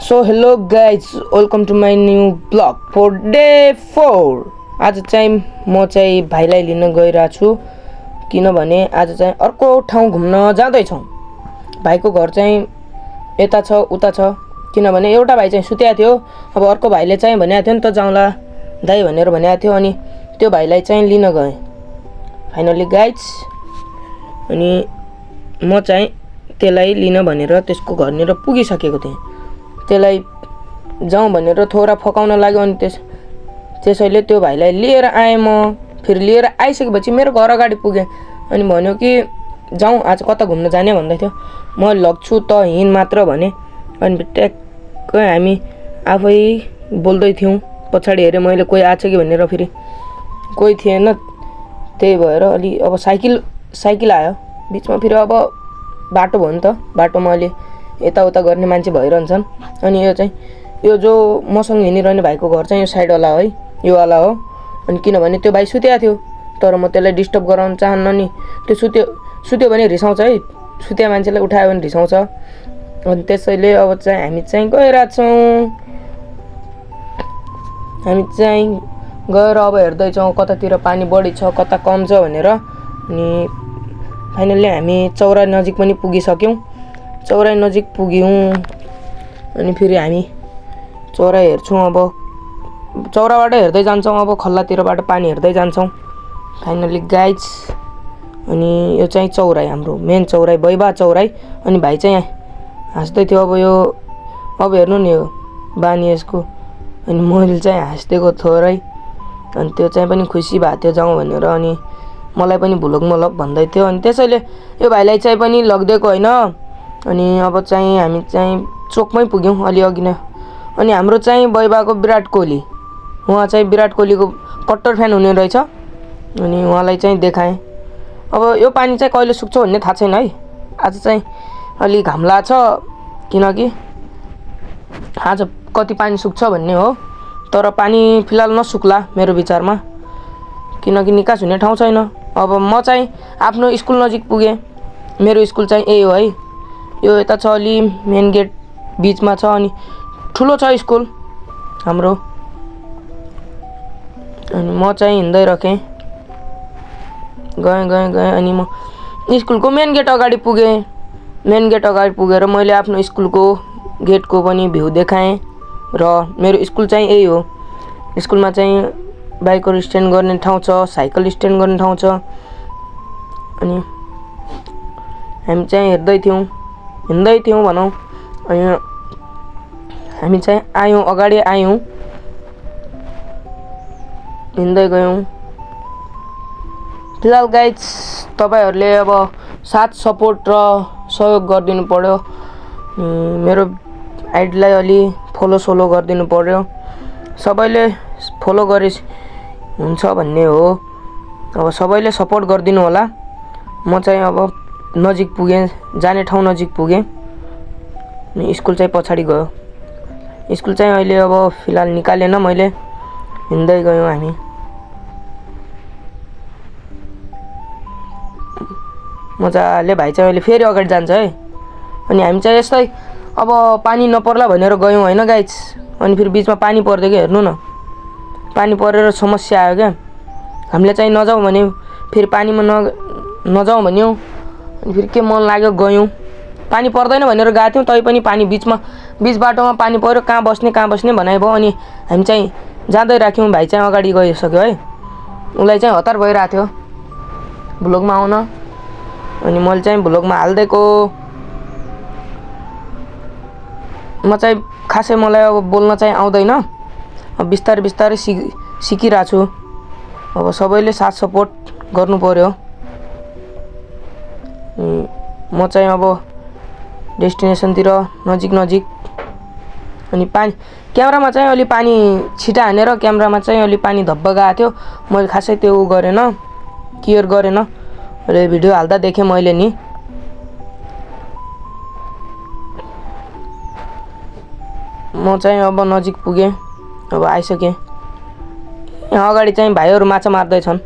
So hello guys, welcome to my new blog for day 4। आज चाहिँ म चाहिँ भाइलाई लिन गइरहेको छु, किनभने आज चाहिँ अर्को ठाउँ घुम्न जाँदैछौँ। भाइको घर चाहिँ यता छ उता छ, किनभने एउटा भाइ चाहिँ सुतेको थियो। अब अर्को भाइले चाहिँ भनेको थियो नि त जाउँला दाइ भनेर भनेको थियो, अनि त्यो भाइलाई चाहिँ लिन गएँ फाइनली गाइज। अनि म चाहिँ त्यसलाई लिन भनेर त्यसको घरनिर पुगिसकेको थिएँ। त्यसलाई जाउँ भनेर थोडा फकाउन लाग्यो, अनि त्यसैले त्यो भाइलाई लिएर आएँ। म फेरि लिएर आइसकेपछि मेरो घर अगाडि पुगेँ, अनि भन्यो कि जाउँ आज कता घुम्न जाने भन्दै थियो। म लग्छु त हिँड मात्र भने, अनि ट्याक्कै हामी आफै बोल्दै थियौँ। पछाडि हेरेँ मैले कोही आछ कि भनेर, फेरि कोही थिएन। त्यही भएर अलि अब साइकल आयो बिचमा। फेरि अब बाटो भयो नि त, बाटोमा अलि यताउता गर्ने मान्छे भइरहन्छन्। अनि यो जो मसँग हिँडिरहने भाइको घर चाहिँ यो साइडवाला है, यो वाला हो। अनि किनभने त्यो भाइ सुतेको थियो, तर म त्यसलाई डिस्टर्ब गराउन चाहन्न नि। त्यो सुत्यो भने रिसाउँछ है, सुत्या मान्छेलाई उठायो भने रिसाउँछ। अनि त्यसैले अब चाहिँ हामी चाहिँ गइरहेछौँ। हामी चाहिँ गएर अब हेर्दैछौँ कतातिर पानी बढी छ कता कम छ भनेर। अनि फाइनल्ली हामी चौरा नजिक पनि पुगिसक्यौँ। चौरा नजिक पुग्यौँ, अनि फेरि हामी चौरा हेर्छौँ। अब चौराबाट हेर्दै जान्छौँ, अब खल्लातिरबाट पानी हेर्दै जान्छौँ फाइनल्ली गाइज। अनि यो चाहिँ चौराई, हाम्रो मेन चौराई, बैबा चौराई। अनि भाइ चाहिँ हाँस्दै थियो। अब हेर्नु नि यो बानी यसको। अनि मैले चाहिँ हाँस्दिएको थोरै, अनि त्यो चाहिँ पनि खुसी भएको थियो जाउँ भनेर। अनि मलाई पनि भुलक मलक भन्दै थियो। अनि त्यसैले यो भाइलाई चाहिँ पनि लगिदिएको होइन। अनि अब चाहिँ हामी चाहिँ चोकमै पुग्यौँ अलि अघि नै। अनि हाम्रो चाहिँ बैबाको विराट कोहली, उहाँ चाहिँ विराट कोहलीको कट्टर फ्यान हुने रहेछ। अनि उहाँलाई चाहिँ देखाएँ। अब यो पानी चाहिँ कहिले सुक्छ भन्ने थाहा छैन है। आज चाहिँ अलि घाम लाग्छ, किनकि आज कति पानी सुक्छ भन्ने हो। तर पानी फिलहाल नसुक्ला मेरो विचारमा, किनकि निकास हुने ठाउँ छैन। अब म चाहिँ आफ्नो स्कुल नजिक पुगेँ। मेरो स्कुल चाहिँ यही हो है, यो यता छ अलि मेन गेट बिचमा छ। अनि ठुलो छ स्कुल हाम्रो। अनि म चाहिँ हिँड्दै रखेँ, गएँ अनि म स्कुलको मेन गेट अगाडि पुगेँ। मेन गेट अगाडि पुगेर मैले आफ्नो स्कुलको गेटको पनि भ्यू देखाएँ। र मेरो स्कुल चाहिँ यही हो। स्कुलमा चाहिँ बाइकहरू स्ट्यान्ड गर्ने ठाउँ छ, साइकल स्ट्यान्ड गर्ने ठाउँ छ। अनि हामी चाहिँ हिँड्दै थियौँ भनौँ। अनि हामी चाहिँ आयौँ, अगाडि आयौँ, हिँड्दै गयौँ। फिलहाल गाइज तपाईँहरूले अब साथ सपोर्ट र सहयोग गरिदिनु पर्यो। मेरो आइडीलाई अलि फलो गरिदिनु पर्यो। सबैले फलो गरे हुन्छ भन्ने हो। अब सबैले सपोर्ट गरिदिनु होला। म चाहिँ अब नजिक पुगेँ, जाने ठाउँ नजिक पुगेँ। स्कुल चाहिँ पछाडि गयो। स्कुल चाहिँ अहिले अब फिलहाल निकालेन मैले, हिँड्दै गयौँ हामी। मजाले भाइ चाहिँ अहिले फेरि अगाडि जान्छ है। अनि हामी चाहिँ यस्तै अब पानी नपर्ला भनेर गयौँ होइन गाइज। अनि फेरि बिचमा पानी पर्दै क्या, हेर्नु न, पानी परेर समस्या आयो क्या। हामीले चाहिँ नजाउँ भने फेरि पानीमा नजाउँ भन्यौँ। अनि फेरि के मन लाग्यो गयौँ। पानी पर्दैन भनेर गएको थियौँ, तैपनि पानी बिच बाटोमा पानी पऱ्यो। कहाँ बस्ने भनाइ भयो। अनि हामी चाहिँ जाँदै राख्यौँ। भाइ चाहिँ अगाडि गइसक्यो है। उसलाई चाहिँ हतार भइरहेको थियो भ्लगमा आउन। अनि मैले चाहिँ भ्लगमा हालिदिएको। म चाहिँ खासै मलाई अब बोल्न चाहिँ आउँदैन, अब बिस्तारै सिकिरहेको छु। अब सबैले साथ सपोर्ट गर्नु पर्यो। म चाहिँ अब डेस्टिनेसनतिर नजिक। अनि पानी क्यामेरामा चाहिँ अलि पानी छिटा हानेर क्यामेरामा चाहिँ अलि पानी धब्ब गएको थियो। मैले खासै त्यो केयर गरेन। अहिले भिडियो हाल्दा देखेँ मैले नि। म चाहिँ अब नजिक पुगेँ, अब आइसकेँ। यहाँ अगाडि चाहिँ भाइहरू माछा मार्दैछन्,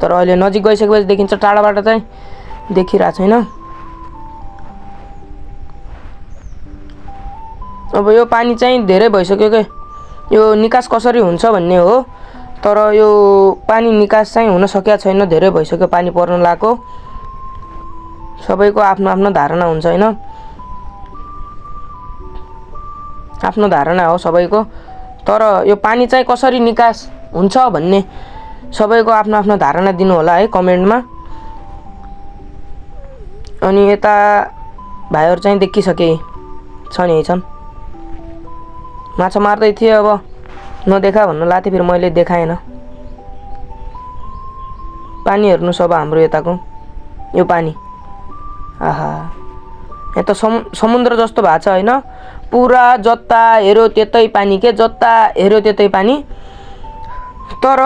तर अहिले नजिक गइसकेपछि देखिन्छ, टाढाबाट चाहिँ देखिरहेको छैन। अब यो पानी चाहिँ धेरै भइसक्यो के यो निकास कसरी हुन्छ भन्ने हो तर यो पानी निकास चाहिँ हुन सकेको छैन धेरै भइसक्यो पानी पर्न लागेको सबैको आफ्नो आफ्नो धारणा हुन्छ हैन आफ्नो धारणा हो सबैको तर यो पानी चाहिँ कसरी निकास हुन्छ भन्ने सबैको आफ्नो आफ्नो धारणा दिनु होला है कमेन्टमा अनि यता भाइहरु चाहिँ देखिसके छन् माछा मार्दै थिए अब नदेखा भन्नु लाथे फेरि मैले देखाएन पानी हेर्नु सब हाम्रो यताको यो पानी आहा यहाँ त समुद्र जस्तो भएको छ हैन पुरा जता हेर्यो त्यतै पानी के जता हेर्यो त्यतै पानी तर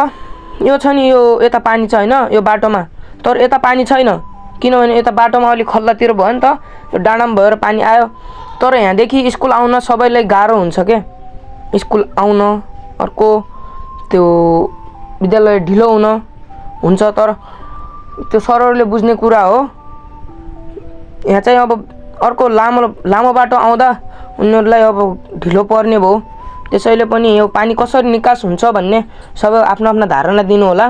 यो छ नि यो यता पानी छ हैन यो बाटोमा तर यता पानी छैन किनभने यता बाटोमा अलि खल्लातिर भयो नि त यो डाँडामा भएर पानी आयो तर यहाँदेखि स्कुल आउन सबैलाई गाह्रो हुन्छ के स्कुल आउन अर्को त्यो विद्यालय ढिलो हुन हुन्छ तर त्यो सरहरूले बुझ्ने कुरा हो यहाँ चाहिँ अब अर्को लामो बाटो आउँदा उनीहरूलाई अब ढिलो पर्ने भयो त्यसैले पनि यो पानी कसरी निकास हुन्छ भन्ने सबै आफ्नो आफ्नो धारणा दिनु होला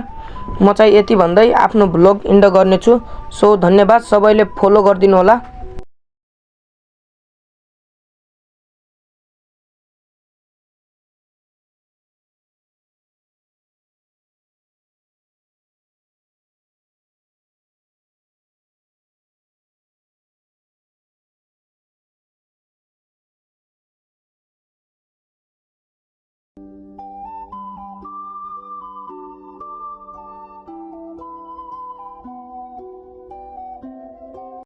म चाहिँ यति भन्दै आफ्नो भ्लग इन्ड गर्नेछु सो धन्यवाद सबैले फलो गरिदिनु होला।